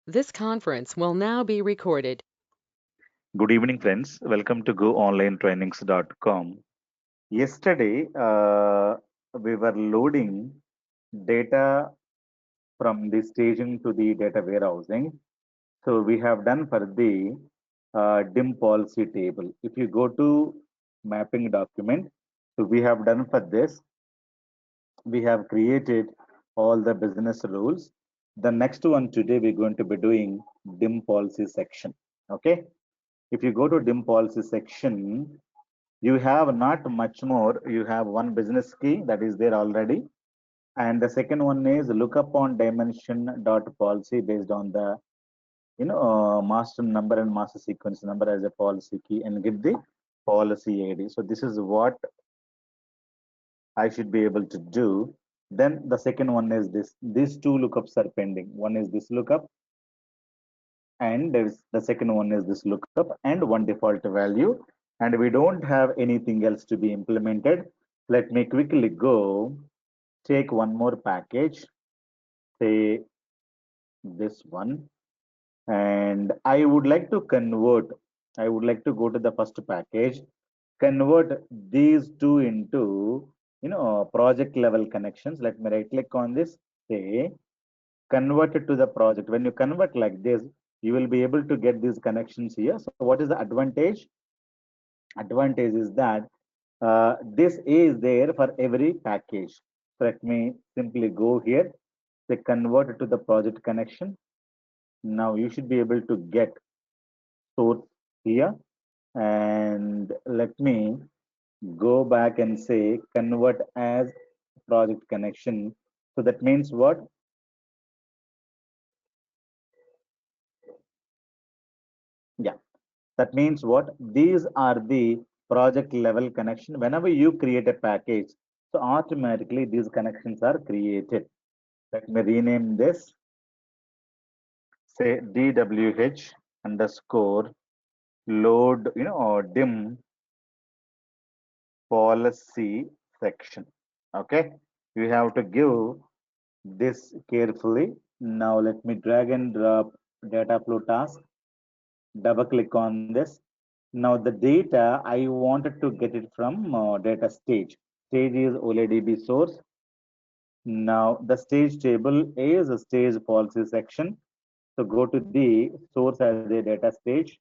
This conference will now be recorded. Good evening, friends. Welcome to goonlinetrainings.com. Yesterday, we were loading data from the staging to the data warehousing. So we have done for the DIM policy table. If you go to mapping document, so we have done for this. We have created all the business rules. The next one today, we're going to be doing DIM policy section. Okay. If you go to DIM policy section, you have not much more. You have one business key that is there already. And the second one is look up on dimension dot policy based on the master number and master sequence number as a policy key and get the policy ID. So this is what I should be able to do. Then the second one is this. These two lookups are pending. One is this lookup, and there's the second one is this lookup and one default value. And we don't have anything else to be implemented. Let me quickly go take one more package, say this one, and I would like to convert. I would like to go to the first package, convert these two into project level connections. Let me right click on this, say convert it to the project. When you convert like this, you will be able to get these connections here. So what is the advantage? Advantage is that this is there for every package. So let me simply go here, say convert it to the project connection. Now you should be able to get source here, and let me go back and say convert as project connection. So that means what? Yeah, that means what? These are the project level connection. Whenever you create a package, so automatically these connections are created. Let me rename this, say DWH underscore load, or dim policy section. Okay, you have to give this carefully. Now let me drag and drop data flow task, double click on this. Now the data, I wanted to get it from data stage. Stage is OLEDB source. Now the stage table is a stage policy section. So go to the source as a data stage.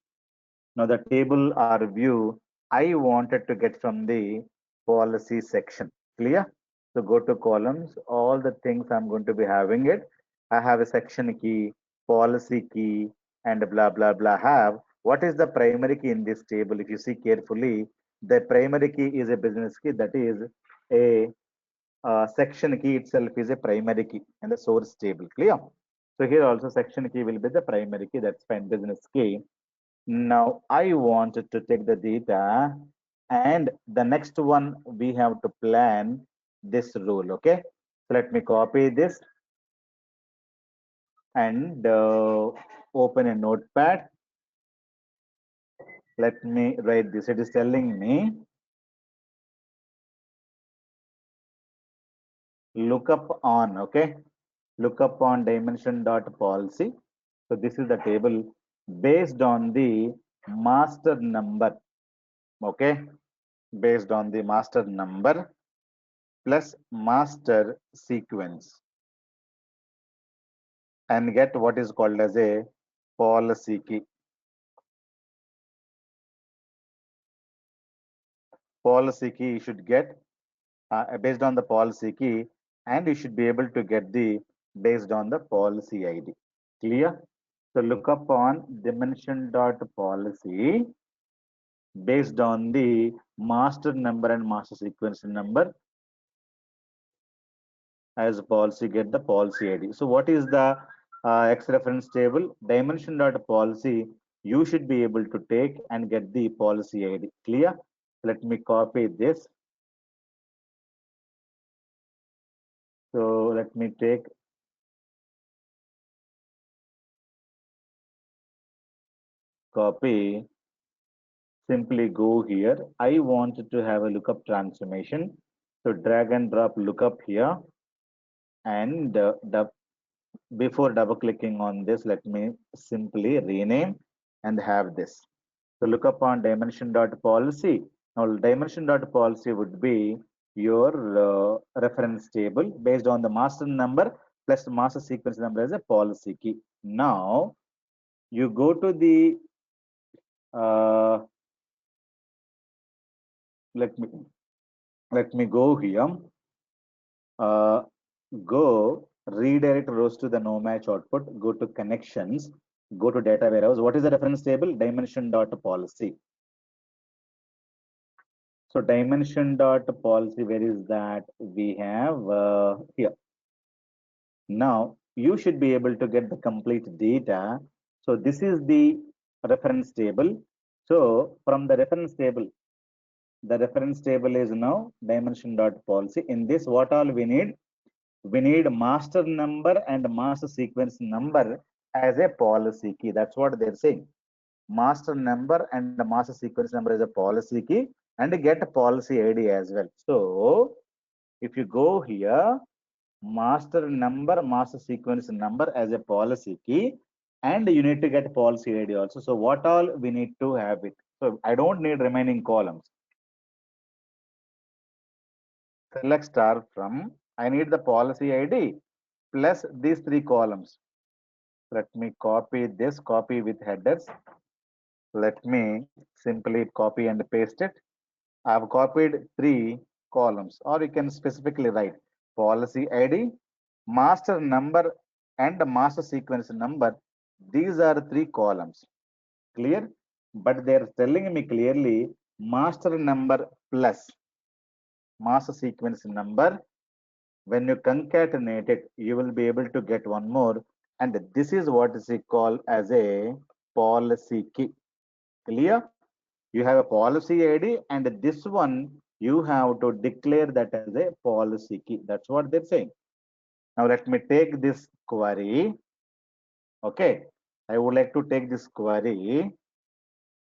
Now the table or view, I wanted to get from the policy section. Clear? So go to columns, all the things I'm going to be having it. I have a section key, policy key, and blah, blah, blah. Have what is the primary key in this table? If you see carefully, the primary key is a business key, that is a section key itself is a primary key in the source table. Clear? So here also section key will be the primary key, that's fine, business key. Now I wanted to take the data, and the next one we have to plan this rule. Okay, so let me copy this and open a notepad. Let me write this. It is telling me lookup on. Okay, lookup on dimension dot policy. So this is the table based on the master number. Okay, based on the master number plus master sequence, and get what is called as a policy key. Policy key you should get based on the policy key, and you should be able to get the based on the policy ID. Clear? So look up on dimension dot policy based on the master number and master sequence number as a policy, get the policy ID. So what is the X reference table? Dimension dot policy, you should be able to take and get the policy ID. Clear? Let me copy this. So let me take copy, simply go here. I wanted to have a lookup transformation. So drag and drop lookup here, and before double clicking on this, let me simply rename and have this. So look up on dimension.policy. Now dimension.policy would be your reference table based on the master number plus master sequence number as a policy key. Now you go to the uh, let me go here. Uh, Go redirect rows to the no match output. Go to connections. Go to data warehouse. What is the reference table? Dimension.policy. So dimension.policy, where is that? We have here. Now you should be able to get the complete data. So this is the reference table. So from the reference table is now dimension.policy. In this, what all we need? We need master number and master sequence number as a policy key. That's what they're saying. Master number and master sequence number is a policy key, and get a policy ID as well. So if you go here, master number, master sequence number as a policy key, and you need to get policy ID also. So what all we need to have it. So I don't need remaining columns. Select star from, I need the policy ID plus these three columns. Let me copy this, copy with headers. Let me simply copy and paste it. I've copied three columns, or you can specifically write policy ID, master number, and the master sequence number. These are three columns. Clear? But they're telling me clearly master number plus master sequence number. When you concatenate it, you will be able to get one more. And this is what is called as a policy key. Clear? You have a policy ID, and this one you have to declare that as a policy key. That's what they're saying. Now let me take this query. Okay, I would like to take this query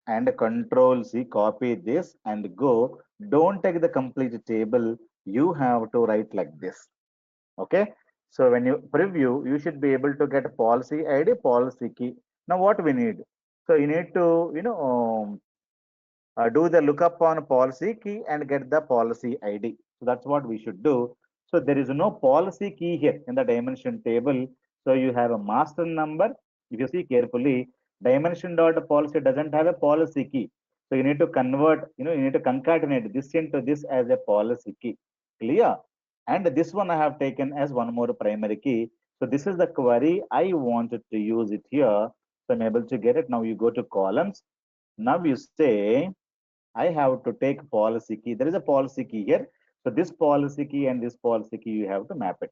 and control C, copy this and go. Don't take the complete table. You have to write like this. Okay, so when you preview, you should be able to get a policy ID, policy key. Now what we need? So you need to, do the lookup on policy key and get the policy ID. So that's what we should do. So there is no policy key here in the dimension table. So you have a master number. If you see carefully, dimension dot policy doesn't have a policy key. So you need to convert, you need to concatenate this into this as a policy key. Clear? And this one I have taken as one more primary key. So this is the query I wanted to use it here. So I'm able to get it. Now you go to columns. Now you say, I have to take policy key. There is a policy key here. So this policy key and this policy key, you have to map it.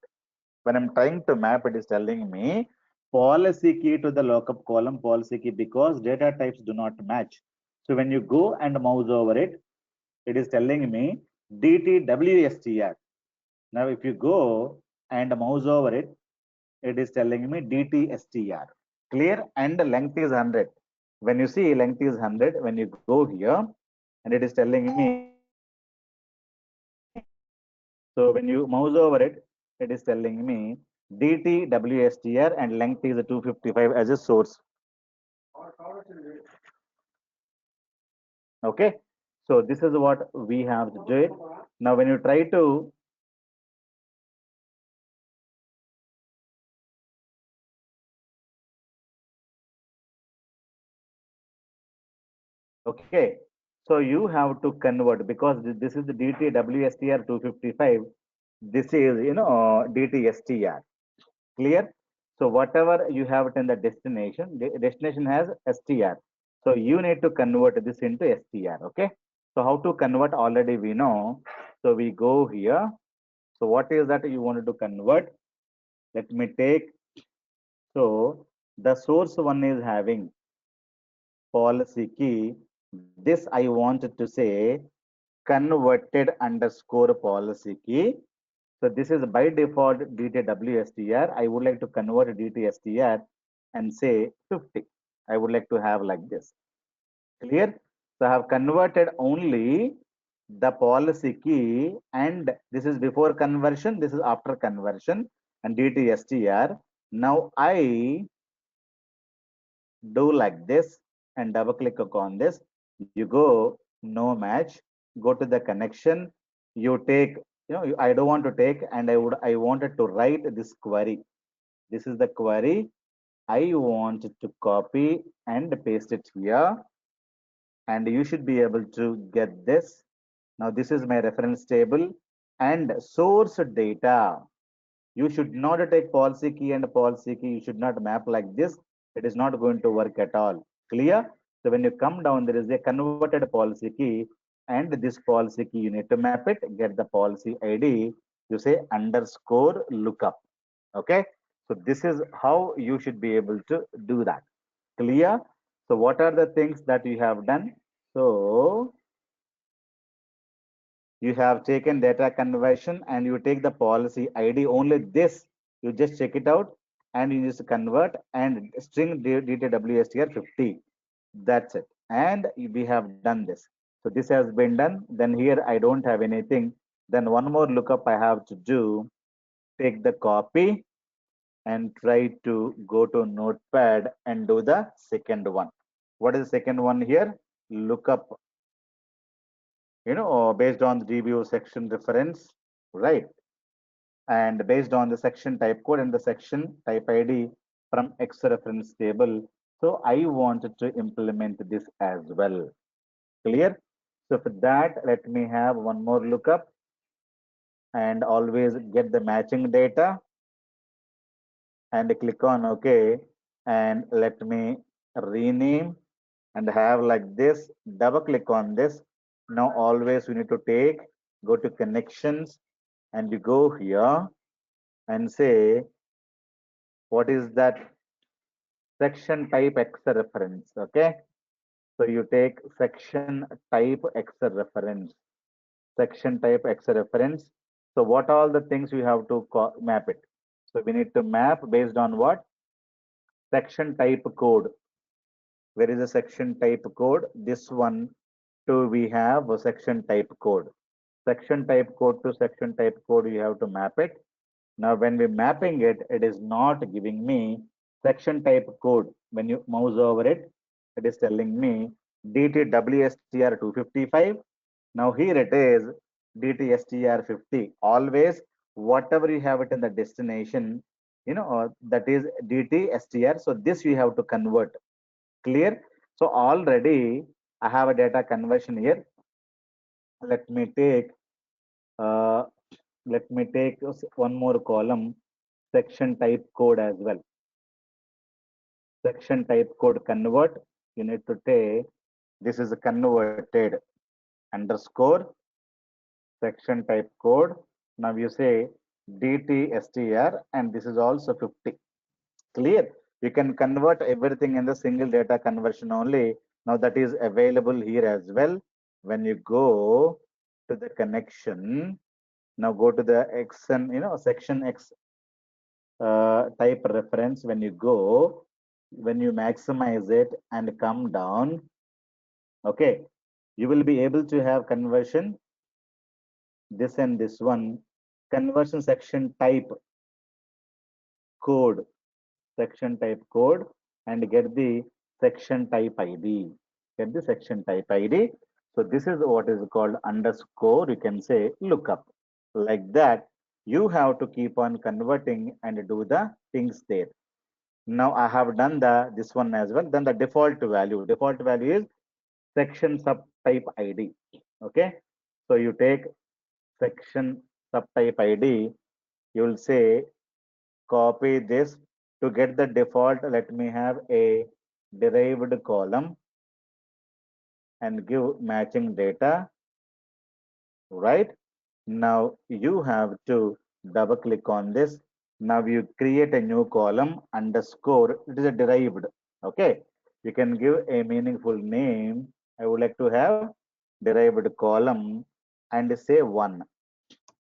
When I'm trying to map, it is telling me policy key to the lookup column policy key because data types do not match. So when you go and mouse over it, it is telling me DTWSTR. Now if you go and mouse over it, it is telling me DTSTR. Clear? And the length is 100. When you see length is 100, when you go here, and it is telling me, so when you mouse over it, it is telling me DTWSTR and length is 255 as a source. Okay, so this is what we have to do it. Now when you try to okay, so you have to convert because this is the DTWSTR 255. This is DTSTR. Clear? So whatever you have it in the destination, the destination has STR. So you need to convert this into STR. Okay. So how to convert already we know. So we go here. So what is that you wanted to convert? Let me take. So the source one is having policy key. This I wanted to say converted underscore policy key. So this is by default DTWSTR. I would like to convert DTSTR and say 50. I would like to have like this. Clear? So I have converted only the policy key, and this is before conversion, this is after conversion, and DTSTR. Now I do like this and double click on this. You go no match, go to the connection. You take, I don't want to take, and I wanted to write this query. This is the query. I want to copy and paste it here, and you should be able to get this. Now this is my reference table and source data. You should not take policy key and policy key. You should not map like this. It is not going to work at all. Clear? So when you come down, there is a converted policy key, and this policy key, you need to map it, get the policy ID. You say underscore lookup. Okay. So this is how you should be able to do that. Clear? So what are the things that you have done? So you have taken data conversion and you take the policy ID, only this, you just check it out and you just convert and string DTWSTR 50. That's it. And we have done this. So this has been done. Then here I don't have anything. Then one more lookup I have to do. Take the copy and try to go to notepad and do the second one. What is the second one here? Lookup, based on the DBO section reference, right? And based on the section type code and the section type ID from X reference table. So I wanted to implement this as well. Clear? So for that, let me have one more lookup and always get the matching data and click on OK. And let me rename and have like this, double click on this. Now always we need to take, go to connections and you go here and say, what is that section type X reference? Okay. So you take section type X reference, section type X reference. So what all the things we have to map it? So we need to map based on what? Section type code. Where is the section type code? This one too, we have a section type code. Section type code to section type code, you have to map it. Now, when we're mapping it, it is not giving me section type code. When you mouse over it, it is telling me DTWSTR 255. Now, here it is DTSTR 50. Always, whatever you have it in the destination, that is DTSTR. So, this you have to convert. Clear? So, already I have a data conversion here. Let me take uh, one more column, section type code as well. Section type code convert, you need to take, this is converted underscore section type code. Now you say DTSTR and this is also 50. Clear? You can convert everything in the single data conversion only. Now that is available here as well. When you go to the connection, now go to the X and section X type reference. When you go, when you maximize it and come down, okay, you will be able to have conversion, this and this one, conversion section type code, section type code, and get the section type ID. Get the section type ID. So this is what is called underscore, you can say lookup. Like that, you have to keep on converting and do the things there. Now I have done this one as well. Then the default value. Default value is section subtype ID. Okay. So you take section subtype ID. You will say copy this to get the default. Let me have a derived column and give matching data. Right. Now you have to double click on this. Now you create a new column underscore. It is a derived. Okay. You can give a meaningful name. I would like to have derived column and say one.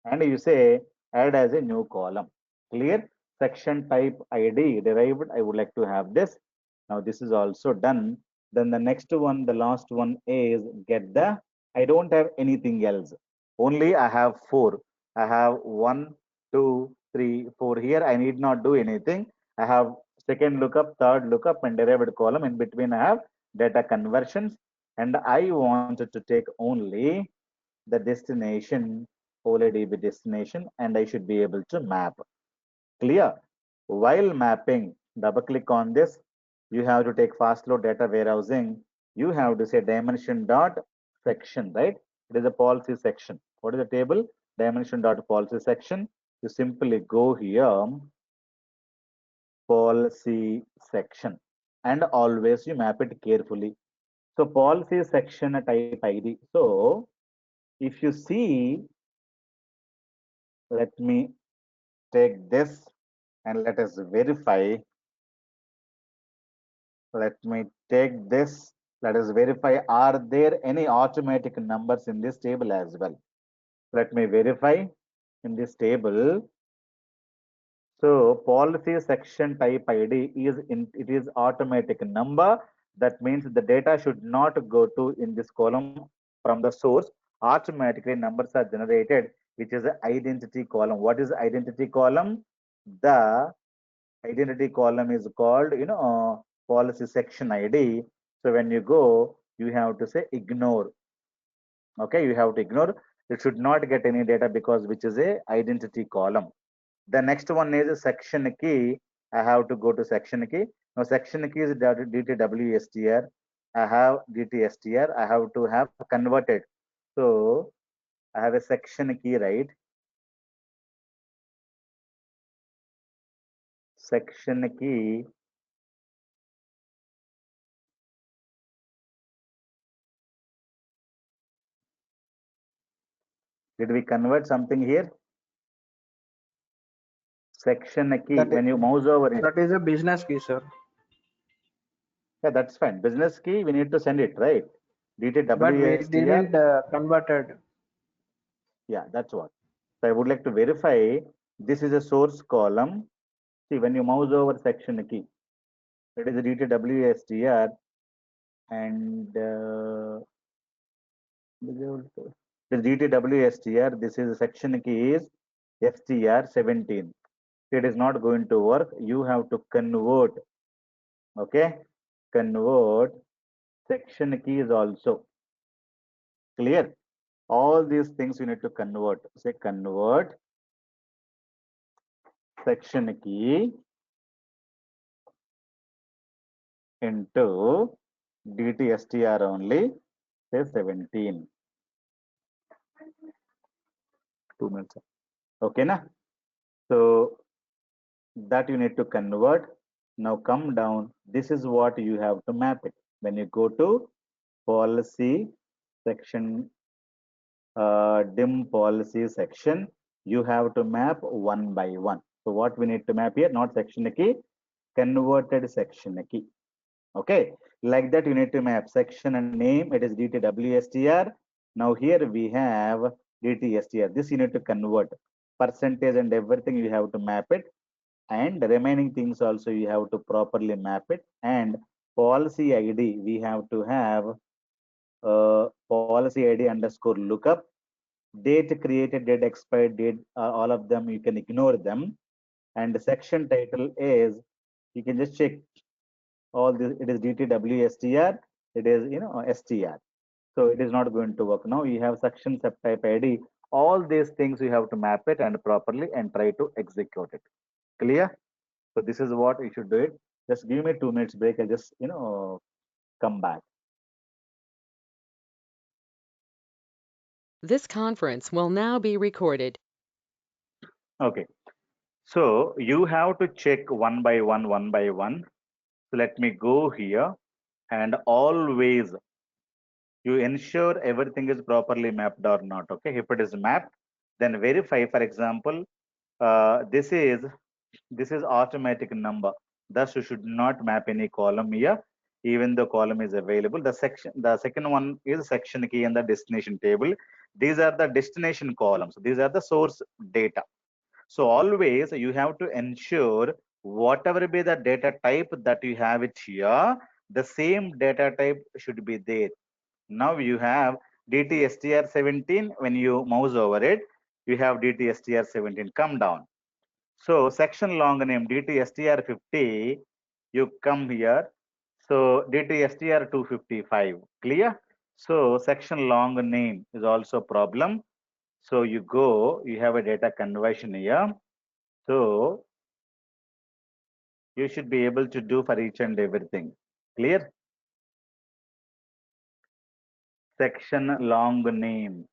And you say add as a new column. Clear? Section type ID derived. I would like to have this. Now this is also done. Then the next one, the last one is get the, I don't have anything else. Only I have four. I have one, two, three, four here. I need not do anything. I have second lookup, third lookup, and derived column. In between, I have data conversions, and I wanted to take only the destination, OLEDB destination, and I should be able to map. Clear? While mapping, double click on this. You have to take fast load data warehousing. You have to say dimension dot section, right? It is a policy section. What is the table? Dimension dot policy section. You simply go here, policy section, and always you map it carefully. So policy section type ID. So if you see, let me take this and let us verify. Let me take this. Let us verify, are there any automatic numbers in this table as well? Let me verify in this table. So policy section type ID it is automatic number. That means the data should not go to in this column from the source. Automatically numbers are generated, which is identity column. What is identity column? The identity column is called, policy section ID. So when you go, you have to say ignore. Okay, you have to ignore. It should not get any data because which is a identity column. The next one is a section key. I have to go to section key. Now section key is DTWSTR. I have DTSTR. I have to have converted. So I have a section key, right? Section key. Did we convert something here? Section key. That is, When you mouse over it, that is a business key, sir. yeah, that's fine. Business key, we need to send it, right? But we DTWSTR. didn't converted. Yeah, that's what. So I would like to verify this is a source column. See, when you mouse over section key, it is a DTWSTR and this DTWSTR, this is section key is STR17. It is not going to work. You have to convert, okay? Convert section key is also clear. All these things you need to convert. Say convert section key into DTSTR only, say 17. 2 minutes. Okay, na? So that you need to convert. Now come down. This is what you have to map it. When you go to policy section, dim policy section, you have to map one by one. So what we need to map here, not section key, converted section key. Okay, like that you need to map section and name. It is DTWSTR. Now here we have DTSTR. This you need to convert percentage and everything. You have to map it, and the remaining things also you have to properly map it. And policy ID we have to have policy ID underscore lookup, date created, date expired, date, all of them you can ignore them. And the section title is, you can just check all this. It is DTWSTR. It is STR. So it is not going to work. Now you have section subtype ID. All these things you have to map it and properly and try to execute it. Clear? So this is what you should do it. Just give me 2 minutes break. I'll just come back. This conference will now be recorded. Okay. So you have to check one by one, one by one. So let me go here, and always you ensure everything is properly mapped or not. Okay. If it is mapped, then verify. For example, this is automatic number. Thus, you should not map any column here, even the column is available. The second one is section key and the destination table. These are the destination columns. These are the source data. So always you have to ensure whatever be the data type that you have it here, the same data type should be there. Now you have DTSTR17. When you mouse over it, you have DTSTR17. Come down. So section long name DTSTR50, you come here. So DTSTR255, clear? So section long name is also problem. So you go, you have a data conversion here. So you should be able to do for each and everything. Clear? Section long name.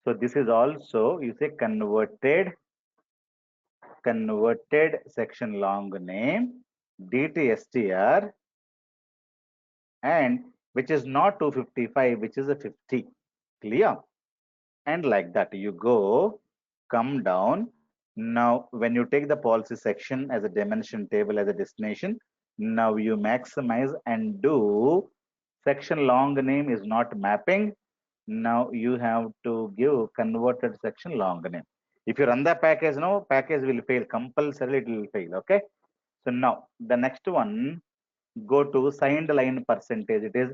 So this is also, you say converted section long name DTSTR, and which is not 255, which is a 50. Clear? And like that, you go, come down. Now, when you take the policy section as a dimension table as a destination, now you maximize and do section long name is not mapping. Now you have to give converted section long name. If you run the package, no package will fail. Compulsorily it will fail. Okay. So now the next one, go to signed line percentage. It is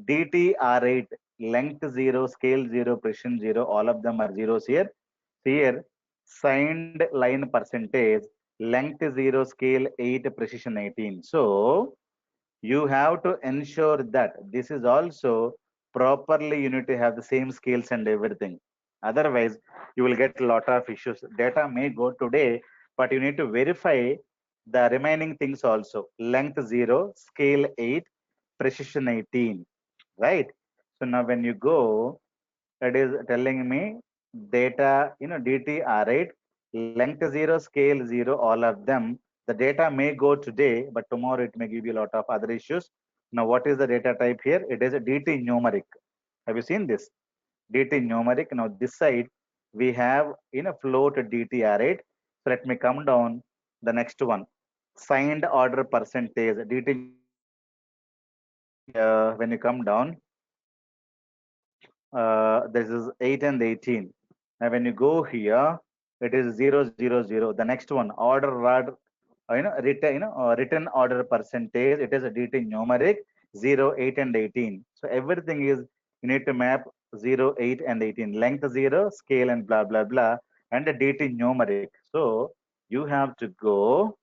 DTR8, length 0, scale 0, precision 0. All of them are zeros here. Here, signed line percentage, length 0, scale 8, precision 18. So you have to ensure that this is also properly, you need to have the same scales and everything. Otherwise, you will get a lot of issues. Data may go today, but you need to verify the remaining things also. Length 0, scale 8, precision 18, right? So now when you go, it is telling me data, DTR8, length 0, scale 0, all of them. The data may go today, but tomorrow it may give you a lot of other issues. Now, what is the data type here? It is a DT numeric. Have you seen this? DT numeric. Now, this side, we have in a float DTR8. So, let me come down the next one. Signed order percentage, DT numeric. When you come down, this is 8 and 18. Now when you go here, it is 000. The next one, written order percentage. It is a DT numeric 0, 8 and 18. So everything is, you need to map 0, 8 and 18. Length 0, scale and blah blah blah, and a DT numeric. So you have to go,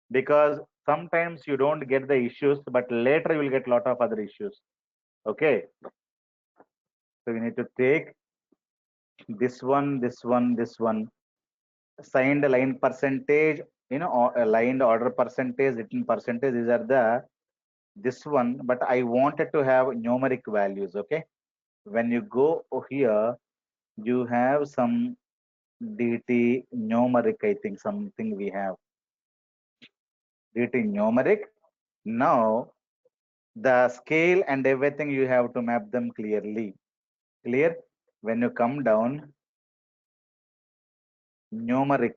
because sometimes you don't get the issues, but later you will get a lot of other issues. Okay, so you need to take this one, signed line percentage, or aligned order percentage, written percentage. These are the this one, but I wanted to have numeric values. Okay, when you go here, you have some DT numeric. I think something we have DT numeric. Now the scale and everything you have to map them clearly. Clear? When you come down, numeric.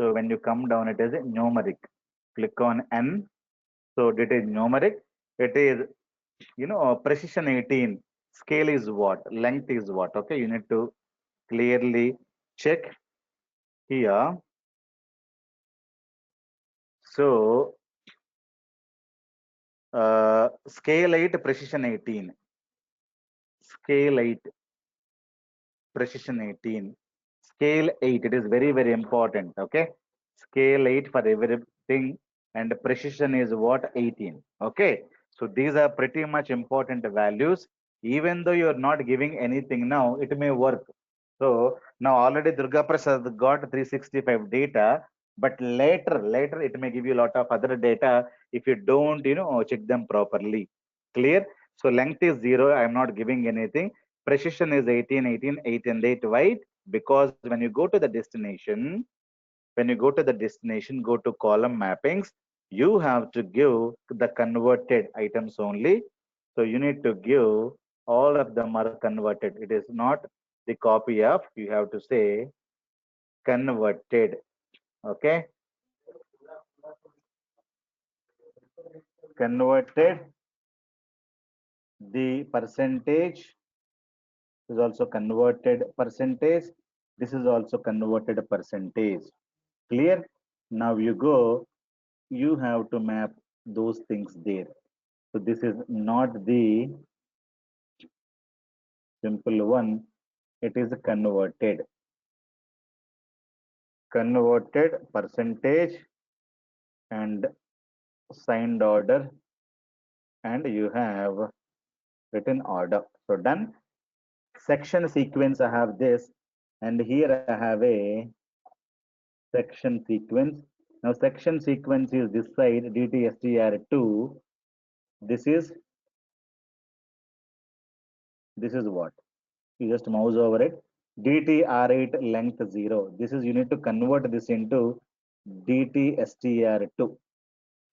So when you come down, it is a numeric. Click on N. So it is numeric. It is, precision 18. Scale is what? Length is what? Okay, you need to clearly check here. So scale 8, precision 18. Scale 8, precision 18. Scale 8, it is very, very important. Okay, scale 8 for everything, and precision is what? 18. Okay, so these are pretty much important values. Even though you are not giving anything now, it may work. So now already Durga Prasad got 365 data, but later it may give you a lot of other data if you don't, check them properly. Clear? So length is 0, I'm not giving anything. Precision is 18, 18, 8 and 8. Why? Because when you go to the destination, go to column mappings, you have to give the converted items only. So you need to give all of them are converted. It is not the copy of, you have to say converted. Okay, converted. The percentage is also converted percentage. This is also converted percentage. Clear? Now you go, you have to map those things there. So this is not the simple one, it is converted. converted percentage and signed order, and you have written order. So done. Section sequence, I have this, and here I have a section sequence. Now section sequence is this side DTSTR2. This is what? You just mouse over it. DTR8 length 0. This is, you need to convert this into DTSTR2.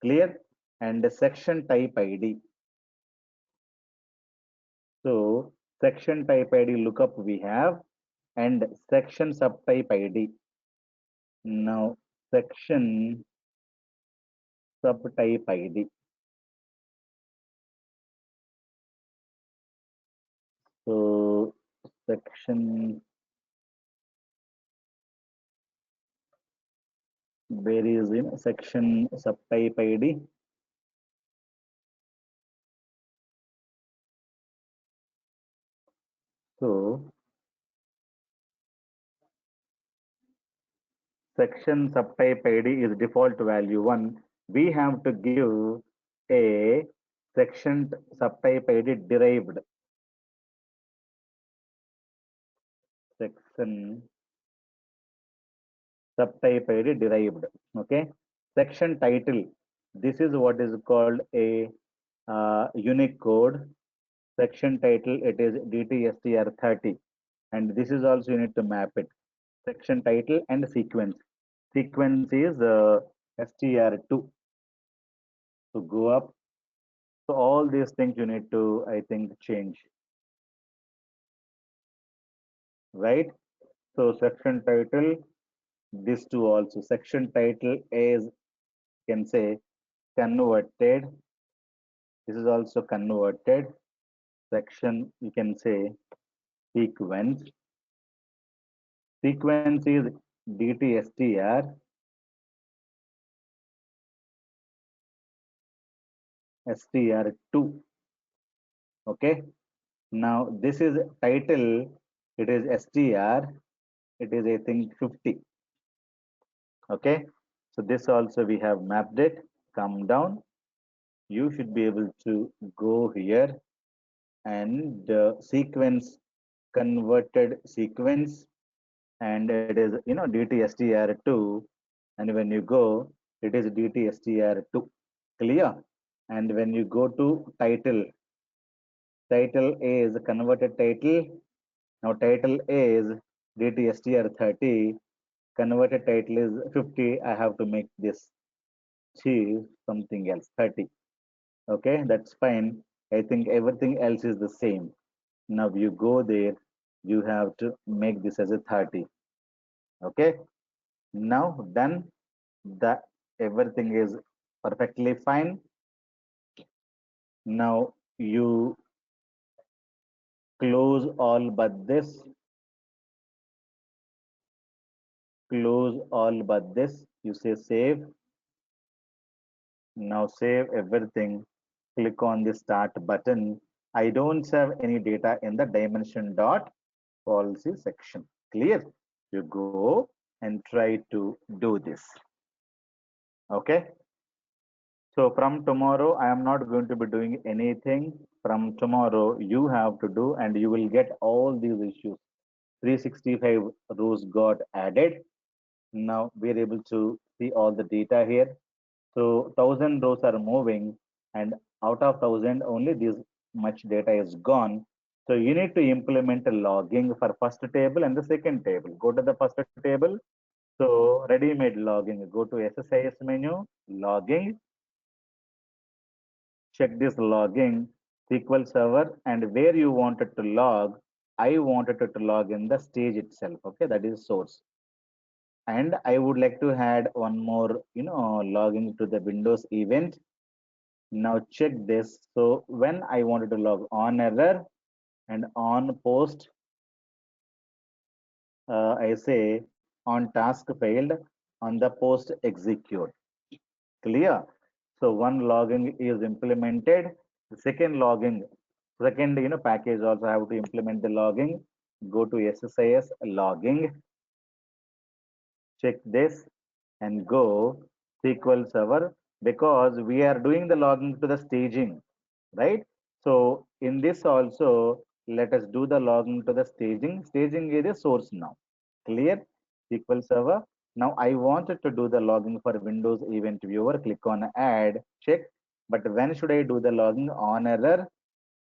Clear? And the section type ID. So section type ID lookup we have, and section subtype ID. Now section subtype ID. So section, where is in section subtype ID? So section subtype ID is default value 1. We have to give a section subtype ID derived. Section subtype ID derived. Okay. Section title. This is what is called a unique code. Section title, it is DTSTR30. And this is also, you need to map it. Section title and sequence. Sequence is STR2 to go up. So all these things you need to, I think, change. Right? So section title, this two also. Section title is, can say, converted. This is also converted. Section, you can say, sequence. Sequence is DTSTR, STR2. Okay. Now this is title, it is STR, it is, I think, 50. Okay. So this also we have mapped it. Come down. You should be able to go here and sequence, converted sequence, and it is, DTSTR2. And when you go, it is DTSTR2. Clear? And when you go to title, title is converted title. Now title is DTSTR30. Converted title is 50. I have to make this choose something else, 30. Okay, that's fine. I think everything else is the same. Now you go there, you have to make this as a 30. Okay, now done. The everything is perfectly fine. Now you close all but this, close all but this. You say save. Now save everything. Click on the start button. I don't have any data in the dimension dot policy section. Clear? You go and try to do this. Okay. So from tomorrow, I am not going to be doing anything. From tomorrow, you have to do, and you will get all these issues. 365 rows got added. Now we're able to see all the data here. So 1000 rows are moving, and out of 1000, only this much data is gone. So you need to implement a logging for first table and the second table. Go to the first table. So ready-made logging. Go to SSIS menu, logging. Check this logging, SQL Server, and where you wanted to log. I wanted it to log in the stage itself. Okay, that is source. And I would like to add one more, logging to the Windows event. Now check this. So when I wanted to log on error and on post, I say on task failed, on the post execute. Clear? So one logging is implemented. The second logging, second package also have to implement the logging. Go to SSIS logging. check this and go SQL Server because we are doing the logging to the staging, right? So in this also, let us do the logging to the staging. Staging is the source now. Clear? SQL Server. Now I wanted to do the logging for Windows Event Viewer. Click on Add, check. But when should I do the logging? On error,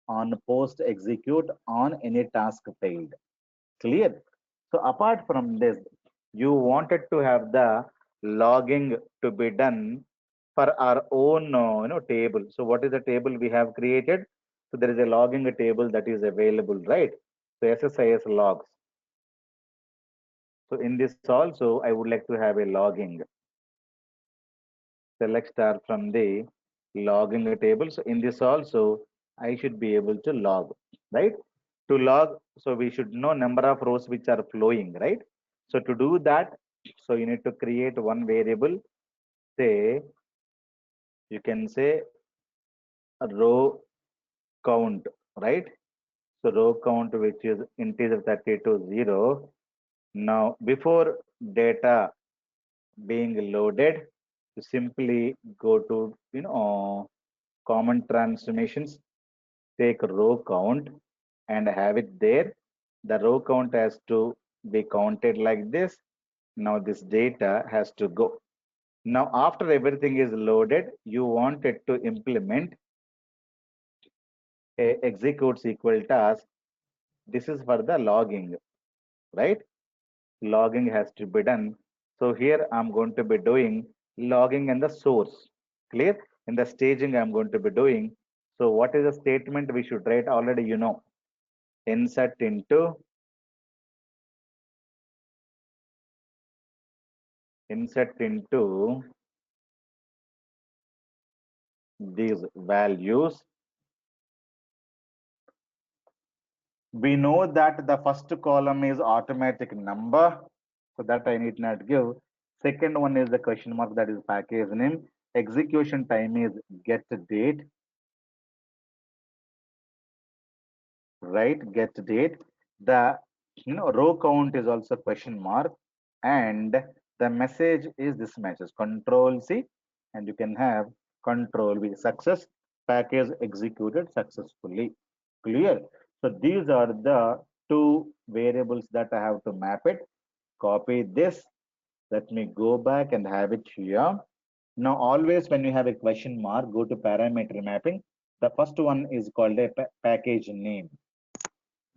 on post execute, on any task failed. Clear? So apart from this, you wanted to have the logging to be done for our own table. So what is the table we have created? So there is a logging table that is available, right? So SSIS logs. So in this also, I would like to have a logging. Select star from the logging table. So in this also, I should be able to log, right? To log, so we should know number of rows which are flowing, right? So to do that, so you need to create one variable, say, you can say a row count, right? So row count, which is integer 30 to 0. Now, before data being loaded, you simply go to, common transformations, take row count and have it there. The row count has to be counted like this. Now this data has to go. Now after everything is loaded, you want it to implement a execute SQL task. This is for the logging, right? Logging has to be done. So here I'm going to be doing logging and the source. Clear? In the staging I'm going to be doing. So what is the statement we should write? Already you know. Insert into these values. We know that the first column is automatic number, so that I need not give. Second one is the question mark, that is package name. Execution time is get date, right? Get date. The row count is also question mark, and the message is this message, Control C, and you can have Control V. Success, package executed successfully. Clear? So these are the two variables that I have to map it. Copy this. Let me go back and have it here. Now, always when you have a question mark, go to parameter mapping. The first one is called a package name,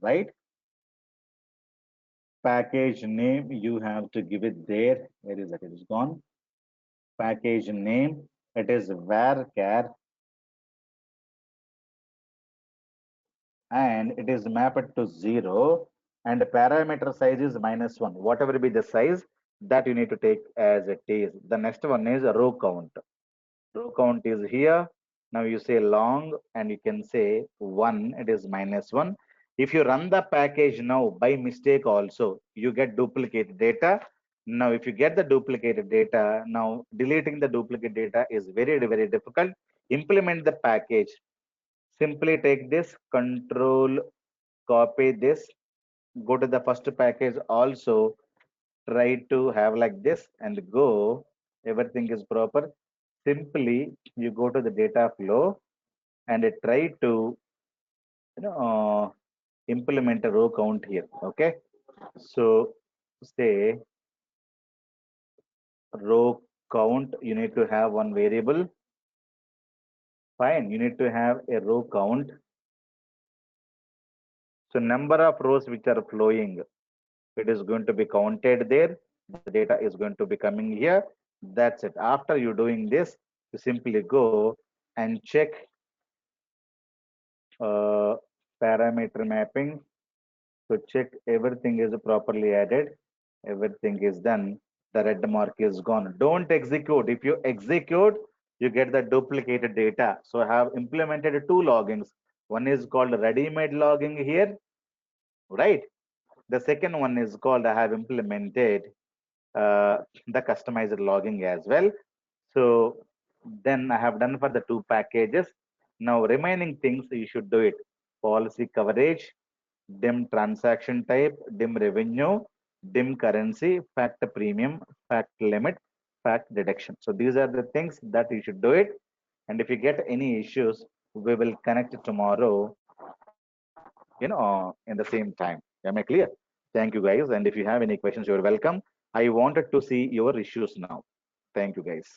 right? Package name, you have to give it there. Where is it? It is gone. Package name, it is varchar, and it is mapped to 0, and parameter size is -1. Whatever be the size, that you need to take as it is. The next one is a row count. Row count is here. Now you say long and you can say 1, it is -1. If you run the package now by mistake also, you get duplicate data. Now if you get the duplicated data, now deleting the duplicate data is very, very difficult. Implement the package. Simply take this, control, copy this, go to the first package also, try to have like this and go, everything is proper. Simply you go to the data flow and try to implement a row count here. Okay, so say row count, you need to have one variable. Fine, you need to have a row count. So number of rows which are flowing, it is going to be counted there. The data is going to be coming here. That's it. After you doing this, you simply go and check parameter mapping. So check everything is properly added. Everything is done. The red mark is gone. Don't execute. If you execute, you get the duplicated data. So I have implemented two loggings. One is called ready-made logging here, right? The second one is called I have implemented the customized logging as well. So then I have done for the two packages. Now remaining things you should do it. Policy coverage, dim transaction type, dim revenue. dim currency, fact premium, fact limit, fact deduction. So these are the things that you should do it. And if you get any issues, we will connect tomorrow, in the same time. Am I clear? Thank you, guys. And if you have any questions, you're welcome. I wanted to see your issues now. Thank you, guys.